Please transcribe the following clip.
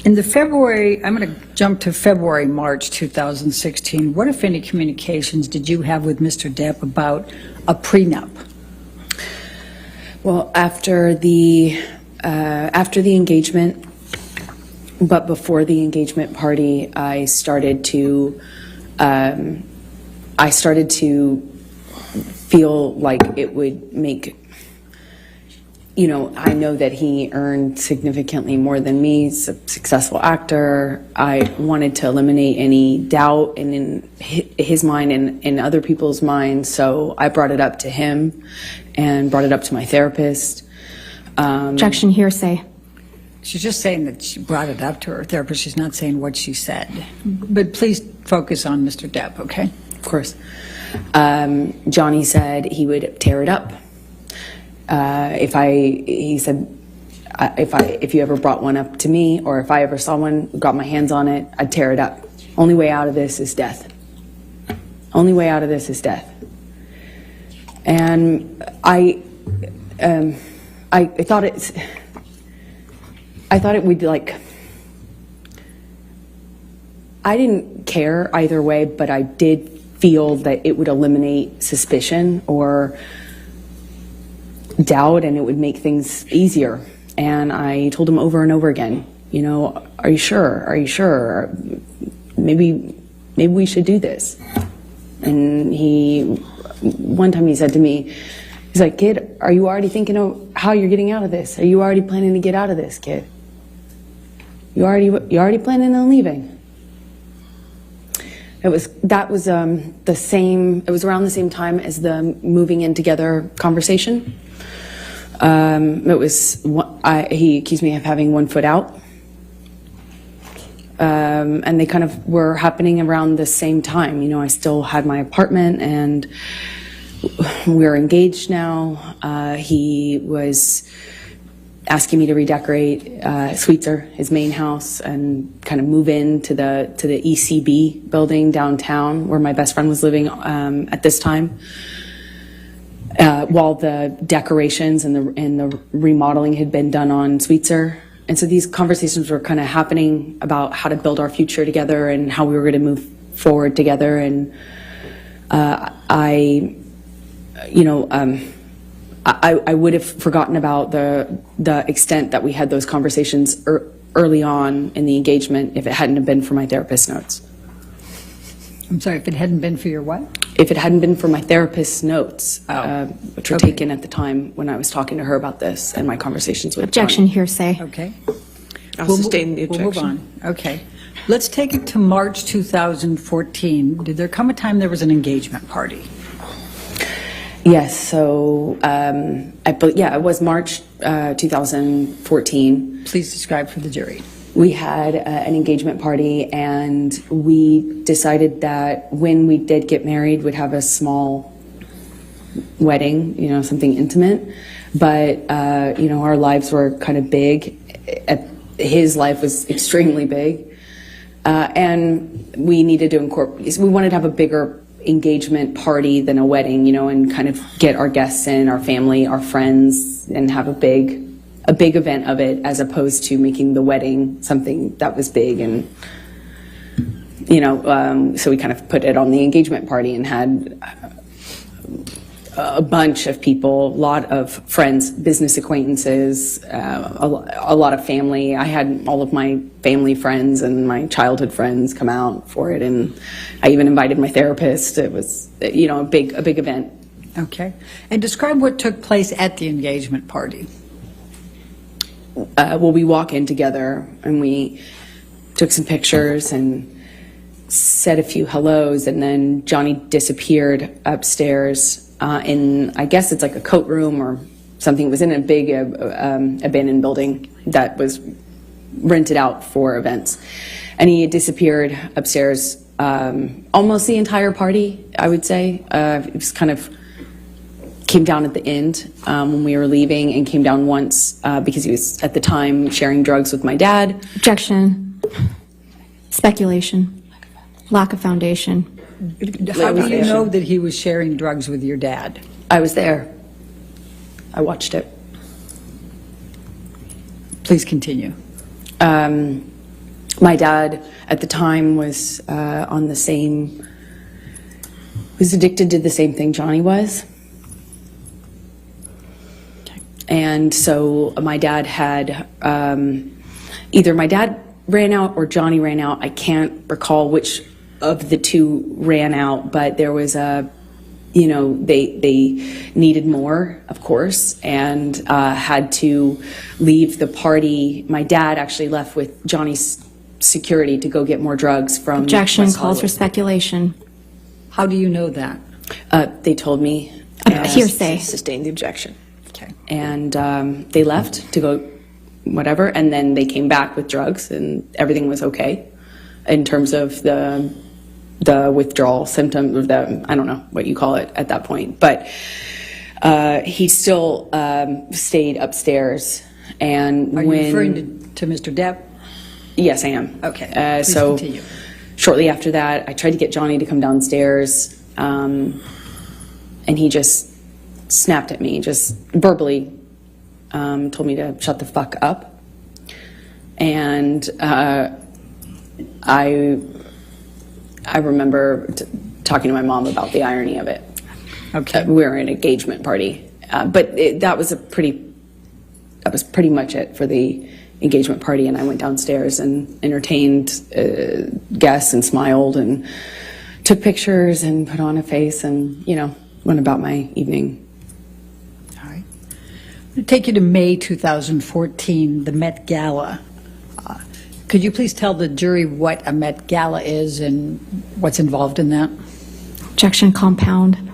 In the February, I'm going to jump to February, March 2016. What, if any, communications did you have with Mr. Depp about a prenup? Well, after the engagement, but before the engagement party, I started to feel like it would make, I know that he earned significantly more than me. He's a successful actor. I wanted to eliminate any doubt in his mind and in other people's minds, so I brought it up to him and brought it up to my therapist. Objection, hearsay. She's just saying that she brought it up to her therapist. She's not saying what she said. But please focus on Mr. Depp, okay? Of course. Johnny said he would tear it up. He said, if you ever brought one up to me, or if I ever saw one, got my hands on it, I'd tear it up. Only way out of this is death. Only way out of this is death. And I thought it would, like, I didn't care either way, but I did feel that it would eliminate suspicion or doubt, and it would make things easier. And I told him over and over again, are you sure? Are you sure? Maybe we should do this. And one time he said to me, he's like, kid, are you already thinking of how you're getting out of this? Are you already planning to get out of this, kid? You already planning on leaving? It was around the same time as the moving in together conversation. He accused me of having 1 foot out. And they kind of were happening around the same time. I still had my apartment and we're engaged now. He was asking me to redecorate Sweetser, his main house, and kind of move into the ECB building downtown where my best friend was living at this time. While the decorations and the remodeling had been done on Sweetser. And so these conversations were kind of happening about how to build our future together and how we were going to move forward together. And I would have forgotten about the extent that we had those conversations early on in the engagement if it hadn't have been for my therapist's notes. I'm sorry, if it hadn't been for your what? If it hadn't been for my therapist's notes, which were taken at the time when I was talking to her about this and my conversations with Objection, Johnny. hearsay. Okay. I'll sustain the objection. We'll move on. Okay. Let's take it to March 2014. Did there come a time there was an engagement party? Yes, so it was March 2014. Please describe for the jury. We had an engagement party, and we decided that when we did get married, we'd have a small wedding, something intimate. But, our lives were kind of big. His life was extremely big. And we needed to incorporate, we wanted to have a bigger engagement party than a wedding, and kind of get our guests in, our family, our friends, and have a big event of it, as opposed to making the wedding something that was big. And so we kind of put it on the engagement party and had a bunch of people, a lot of friends, business acquaintances, a lot of family. I had all of my family friends and my childhood friends come out for it, and I even invited my therapist. It was, a big event. Okay. And describe what took place at the engagement party. Well, we walk in together and we took some pictures and said a few hellos, and then Johnny disappeared upstairs in, I guess it's like a coat room or something. It was in a big abandoned building that was rented out for events. And he had disappeared upstairs almost the entire party, I would say. It was kind of came down at the end when we were leaving, and came down once because he was at the time sharing drugs with my dad. Objection. Speculation. Lack of foundation. How do you know that he was sharing drugs with your dad? I was there. I watched it. Please continue. My dad at the time was was addicted to the same thing Johnny was. And so my dad had, either my dad ran out or Johnny ran out. I can't recall which of the two ran out, but there was they needed more, of course, and had to leave the party. My dad actually left with Johnny's security to go get more drugs from Objection West calls for Hollywood. speculation. How do you know that? They told me. Hearsay. Sustain the objection. Okay. And they left to go whatever, and then they came back with drugs, and everything was okay in terms of the withdrawal symptom of the, I don't know what you call it at that point, but he still stayed upstairs. And Are you referring to Mr. Depp? Yes, I am. Okay, please so continue. shortly after that, I tried to get Johnny to come downstairs, and he just snapped at me, just verbally told me to shut the fuck up. And I remember talking to my mom about the irony of it. Okay. We were at an engagement party, but that was pretty much it for the engagement party. And I went downstairs and entertained guests and smiled and took pictures and put on a face and went about my evening. All right. I'm going to take you to May 2014, the Met Gala. Could you please tell the jury what a Met Gala is and what's involved in that? Objection compound.